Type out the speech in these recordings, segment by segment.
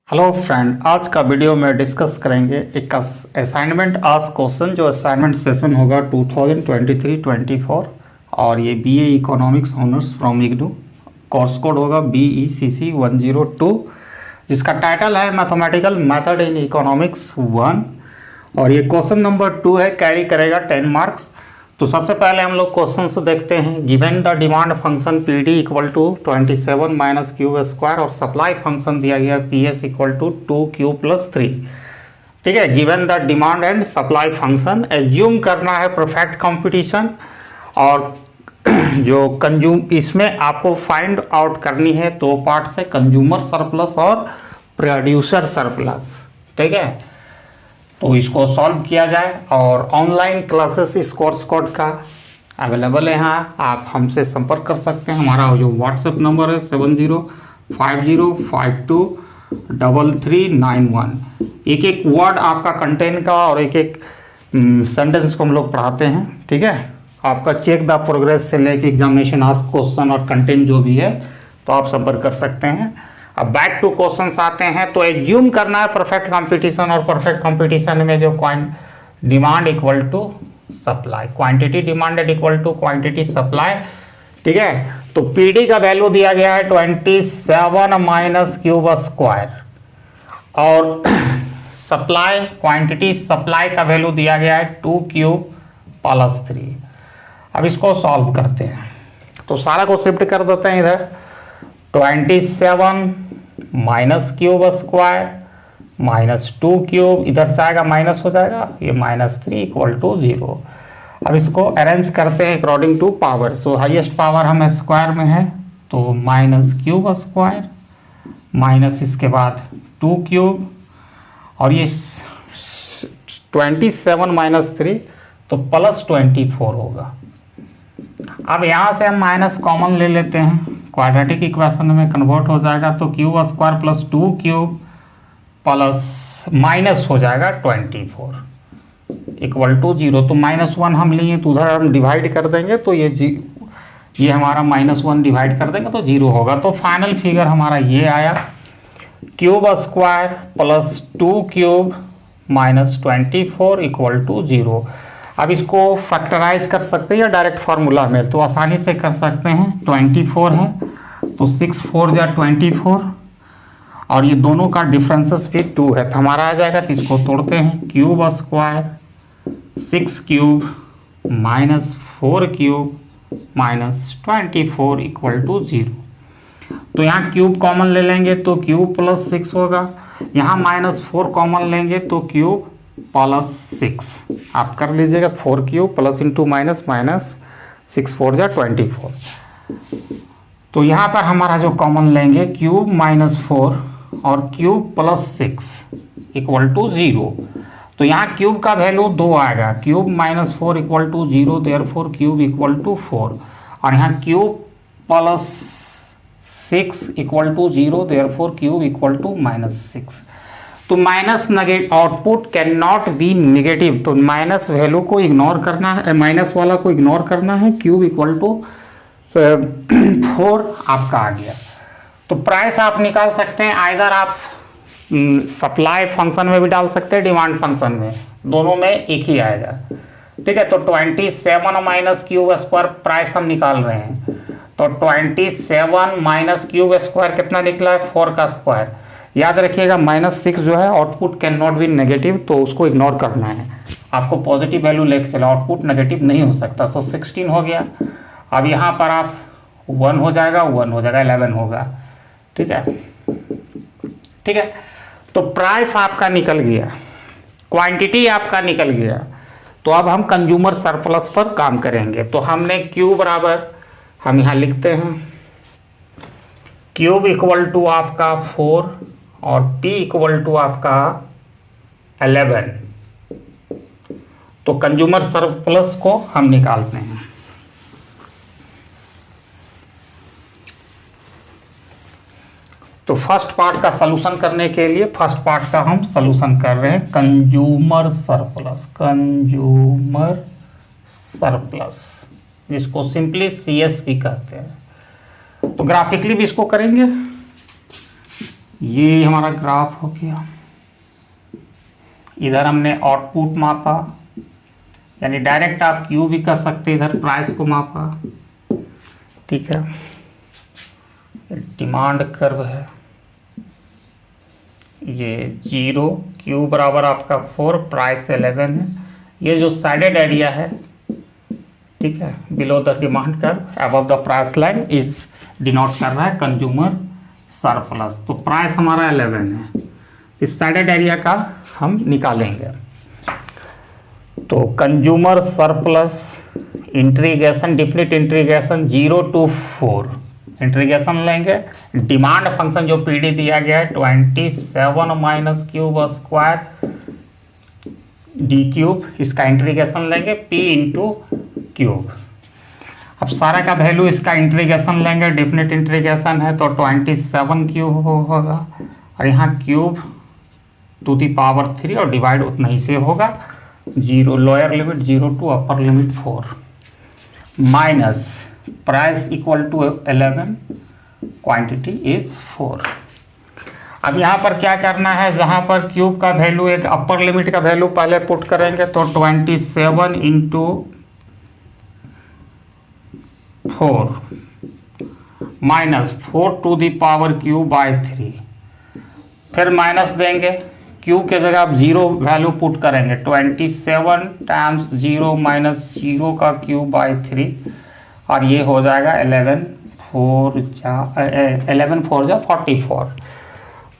Hello friend, आज का video में डिस्कस करेंगे एक असाइनमेंट आज क्वेश्चन जो असाइनमेंट सेशन होगा 2023-24 और ये BA economics honours from IGNOU. Course code होगा BECC 102 जिसका टाइटल है मैथमेटिकल मेथड इन इकोनॉमिक्स 1 और ये क्वेश्चन नंबर 2 है, कैरी करेगा 10 मार्क्स। तो सबसे पहले हम लोग क्वेश्चन से देखते हैं। Given the demand function PD equal to 27 minus Q square और सप्लाई फंक्शन दिया गया PS equal to 2Q plus 3। ठीक है, given the demand and supply function, assume करना है परफेक्ट कंपटीशन और जो कंज्यूम इसमें आपको फाइंड आउट करनी है दो पार्ट से, कंज्यूमर सरप्लस और प्रोड्यूसर सरप्लस। ठीक है, तो इसको सॉल्व किया जाए और ऑनलाइन क्लासेस इस कोर्स कोड का अवेलेबल है यहाँ, आप हमसे संपर्क कर सकते हैं। हमारा जो व्हाट्सएप नंबर है 7050523391। एक एक वर्ड आपका कंटेंट का और एक एक सेंटेंस को हम लोग पढ़ाते हैं। ठीक है, आपका चेक द प्रोग्रेस से लेके एग्जामिनेशन आज क्वेश्चन और कंटेंट जो भी है तो आप संपर्क कर सकते हैं। अब बैक टू क्वेश्चंस आते हैं। तो एज्यूम करना है परफेक्ट कंपटीशन और परफेक्ट कंपटीशन में जो demand equal to supply, quantity demanded equal to quantity supply. ठीक है, तो पीडी का वैल्यू दिया गया है 27 माइनस क्यूब स्क्वायर और सप्लाई क्वांटिटी सप्लाई का वैल्यू दिया गया है 2Q प्लस 3। अब इसको सॉल्व करते हैं तो सारा को शिफ्ट कर देते हैं इधर। 27 minus cube square minus 2 cube, इधर से आएगा माइनस हो जाएगा, ये -3 इक्वल टू 0। अब इसको अरेंज करते हैं according to power. So highest power हम स्क्वायर में है तो माइनस क्यूब स्क्वायर माइनस इसके बाद 2 क्यूब और ये 27 माइनस 3 तो प्लस 24 होगा। अब यहाँ से हम माइनस कॉमन ले लेते हैं, क्वाड्रेटिक इक्वेशन में कन्वर्ट हो जाएगा तो cube square plus 2 cube plus minus हो जाएगा 24 इक्वल टू 0। तो -1 हम लिए तो उधर हम डिवाइड कर देंगे तो ये हमारा -1 डिवाइड कर देंगे तो 0 होगा। तो फाइनल फिगर हमारा ये आया, cube square plus 2 cube minus 24 equal to 0। अब इसको फैक्टराइज कर सकते हैं या डायरेक्ट फार्मूला में, तो आसानी से कर सकते हैं। 24 है तो 6 4 या 24 और ये दोनों का डिफरेंसेस भी 2 है तो हमारा आ जाएगा। तो इसको तोड़ते हैं, cube square 6 cube minus 4 cube minus 24 equal to 0। तो यहाँ क्यूब कॉमन ले लेंगे तो क्यूब प्लस 6 होगा, यहाँ -4 कॉमन लेंगे तो क्यूब प्लस 6 आप कर लीजिएगा। 4 cube plus into minus minus 6 4 या 24। तो यहाँ पर हमारा जो कॉमन लेंगे क्यूब -4 और क्यूब प्लस 6 इक्वल टू 0। तो यहाँ क्यूब का वैल्यू 2 आएगा, cube -4 equal to 0, therefore cube equal to 4 और यहाँ cube plus 6 equal to 0, therefore cube equal to -6। तो minus output can not be negative, तो माइनस वैल्यू को इग्नोर करना है, माइनस वाला को इग्नोर करना है। क्यूब इक्वल टू 4 आपका आ गया। तो प्राइस आप निकाल सकते हैं, आइदर आप सप्लाई फंक्शन में भी डाल सकते हैं, डिमांड फंक्शन में, दोनों में एक ही आएगा। ठीक है, तो 27 माइनस क्यूब स्क्वायर प्राइस हम निकाल रहे हैं तो 27 माइनस क्यूब स्क्वायर कितना निकला है, 4 का स्क्वायर। याद रखिएगा -6 जो है output can not B negative, तो उसको इग्नोर करना है, आपको पॉजिटिव वैल्यू लेके चला, आउटपुट नेगेटिव नहीं हो सकता। तो 16 हो गया। अब यहाँ पर आप 1 हो जाएगा 1 हो जाएगा 11 होगा। ठीक है, ठीक है, तो प्राइस आपका निकल गया, क्वांटिटी आपका निकल गया। तो अब हम कंज्यूमर सरप्लस पर काम करेंगे। तो हमने क्यू बराबर हम यहाँ लिखते हैं, क्यूब इक्वल टू आपका 4 और P इक्वल टू आपका 11। तो कंज्यूमर सरप्लस को हम निकालते हैं। तो फर्स्ट पार्ट का सलूशन करने के लिए फर्स्ट पार्ट का हम सलूशन कर रहे हैं, कंज्यूमर सरप्लस जिसको सिंपली CS भी कहते हैं। तो ग्राफिकली भी इसको करेंगे। ये हमारा ग्राफ हो गया। इधर हमने आउटपुट मापा, यानी डायरेक्ट आप क्यू भी कर सकते, इधर प्राइस को मापा। ठीक है, डिमांड कर्व है, ये 0, क्यू बराबर आपका 4, प्राइस 11 है। ये जो साइडेड एरिया है, ठीक है, below the demand curve above the price line is denote कर रहा है कंज्यूमर सरप्लस। तो प्राइस हमारा 11 है, इस साइडेड एरिया का हम निकालेंगे। तो consumer surplus integration, definite integration 0 to 4 integration लेंगे। डिमांड फंक्शन जो पीडी दिया गया है 27 minus cube square D cube, इसका इंटीग्रेशन लेंगे p इंटू क्यूब। अब सारा का वैल्यू इसका इंटीग्रेशन लेंगे, डेफिनेट इंटीग्रेशन है तो 27 क्यूब होगा, और यहाँ क्यूब टू दी पावर 3 और डिवाइड उतना ही से होगा। 0 lower limit 0 to upper limit 4 minus price equal to 11, quantity is 4। अब यहाँ पर क्या करना है, जहाँ पर क्यूब का वैल्यू, एक अपर लिमिट का वैल्यू पहले पुट करेंगे, तो 27 into 4 minus 4 to the power Q by 3, फिर माइनस देंगे, क्यू के जगह आप 0 वैल्यू पुट करेंगे, 27 टाइम्स 0 माइनस 0 का क्यू बाय 3, और ये हो जाएगा 11 4 जा 44।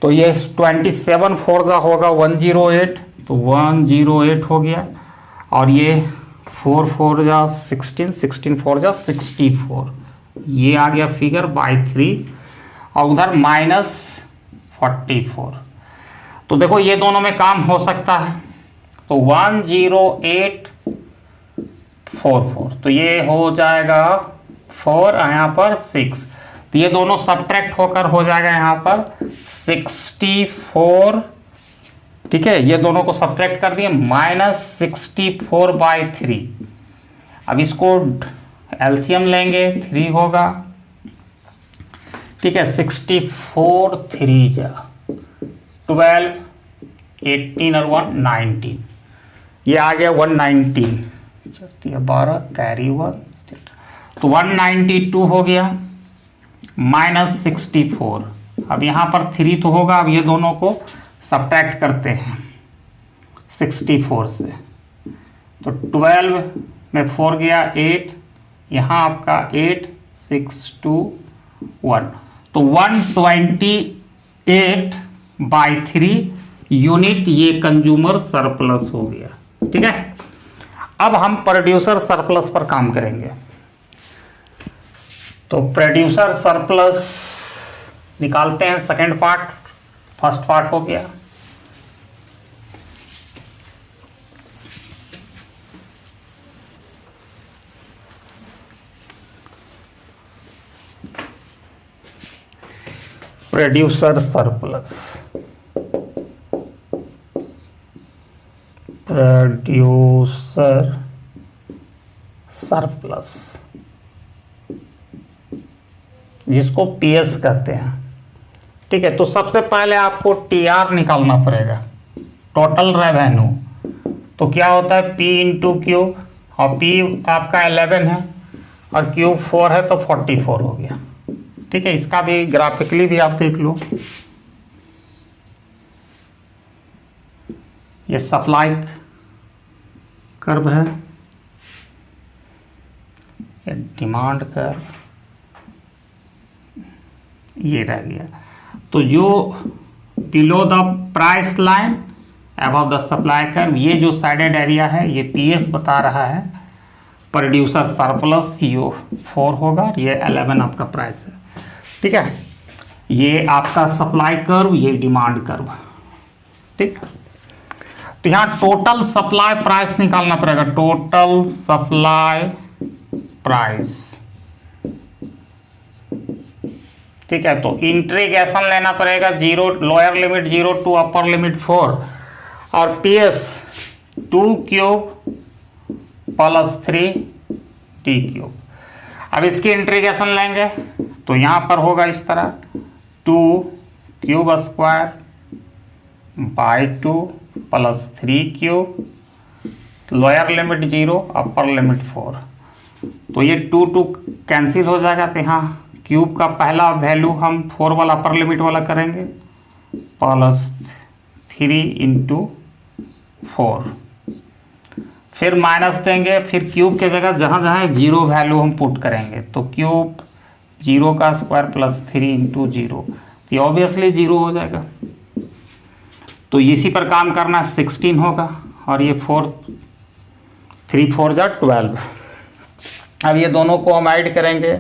तो ये 27 4 जा होगा 108, तो 108 हो गया, और ये 4 4 जा 16, 16 4 जा 64, ये आ गया फिगर बाय 3, और उधर माइनस 44। तो देखो ये दोनों में काम हो सकता है, तो 10844, तो ये हो जाएगा 4, यहाँ पर 6, तो ये दोनों सब्ट्रैक्ट होकर हो जाएगा यहाँ पर 64। ठीक है, ये दोनों को सब्ट्रैक्ट कर दिए, माइनस 64 बाय 3। अब इसको एलसीएम लेंगे, 3 होगा। ठीक है, 64 3 जा 12, 18 और 1 19, ये आ गया 119, 12 कैरी 1, तो 192 हो गया माइनस 64। अब यहाँ पर 3 तो होगा, अब ये दोनों को सब्ट्रैक्ट करते हैं 64 से, तो 12 में 4 गया 8, यहाँ आपका 8 6 2 1, तो 128 बाय 3 यूनिट ये कंज्यूमर सरप्लस हो गया। ठीक है, अब हम प्रोड्यूसर सरप्लस पर काम करेंगे। तो प्रोड्यूसर सरप्लस निकालते हैं, सेकंड पार्ट, फर्स्ट पार्ट हो गया। प्रोड्यूसर सरप्लस, प्रोड्यूसर सरप्लस जिसको पीएस कहते हैं। ठीक है, तो सबसे पहले आपको टीआर निकालना पड़ेगा, टोटल रेवेन्यू। तो क्या होता है, पी इंटू क्यू, और पी आपका 11 है और क्यू 4 है, तो 44 हो गया। ठीक है, इसका भी ग्राफिकली भी आप देख लो, ये सप्लाई कर्व है, ये डिमांड कर्व, ये रह गया। तो जो below the price line above the supply curve, ये जो साइडेड एरिया है ये पीएस बता रहा है, प्रोड्यूसर सरप्लस यो 4 होगा, ये 11 आपका प्राइस है। ठीक है, ये आपका सप्लाई कर्व, ये डिमांड कर्व। ठीक, तो यहाँ टोटल सप्लाई प्राइस निकालना पड़ेगा, टोटल सप्लाई प्राइस। ठीक है, तो इंटीग्रेशन लेना पड़ेगा, 0 lower limit 0 to upper limit 4, और PS 2 cube plus 3 T cube. अब इसकी इंटीग्रेशन लेंगे तो यहाँ पर होगा इस तरह 2 cube square by 2 plus 3 cube, lower limit 0 upper limit 4। तो ये 2 कैंसिल हो जाएगा, तो यहाँ क्यूब का पहला वैल्यू हम 4 वाला अपर लिमिट वाला करेंगे, प्लस 3 इंटू 4, फिर माइनस देंगे, फिर क्यूब के जगह जहाँ जहाँ 0 वैल्यू हम पुट करेंगे, तो क्यूब 0 का स्क्वायर प्लस 3 इंटू 0, ये ऑब्वियसली 0 हो जाएगा। तो इसी पर काम करना, 16 होगा, और ये 3 4 जा 12। अब ये दोनों को हम ऐड करेंगे,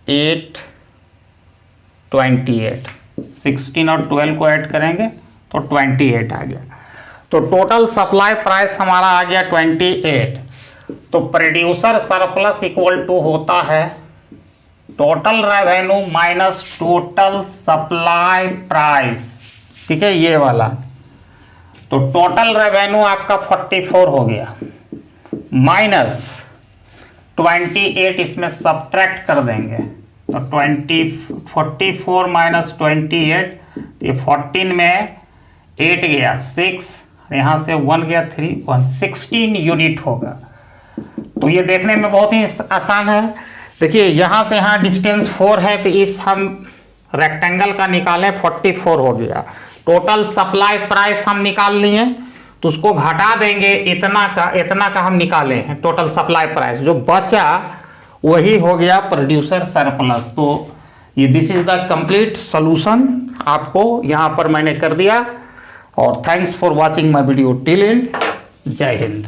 8 28, 16 और 12 को ऐड करेंगे तो 28 आ गया। तो टोटल सप्लाई प्राइस हमारा आ गया 28। तो प्रोड्यूसर सरप्लस इक्वल टू होता है total revenue minus total supply price, ठीक है, ये वाला। तो टोटल रेवेन्यू आपका 44 हो गया, माइनस 28 इसमें सब्ट्रैक्ट कर देंगे, तो 44 माइनस 28, ये 14 में 8 गया 6, यहाँ से 1 गया 3, 16 यूनिट होगा। तो ये देखने में बहुत ही आसान है। देखिए यहाँ से यहाँ डिस्टेंस 4 है, तो इस हम रेक्टेंगल का निकालें, 44 हो गया। टोटल सप्लाई प्राइस हम निकाल लिए, तो उसको घटा देंगे, इतना का हम निकाले हैं टोटल सप्लाई प्राइस, जो बचा वही हो गया प्रोड्यूसर सरप्लस। तो ये this is the complete solution, आपको यहाँ पर मैंने कर दिया। और thanks for watching my video till and. जय हिंद।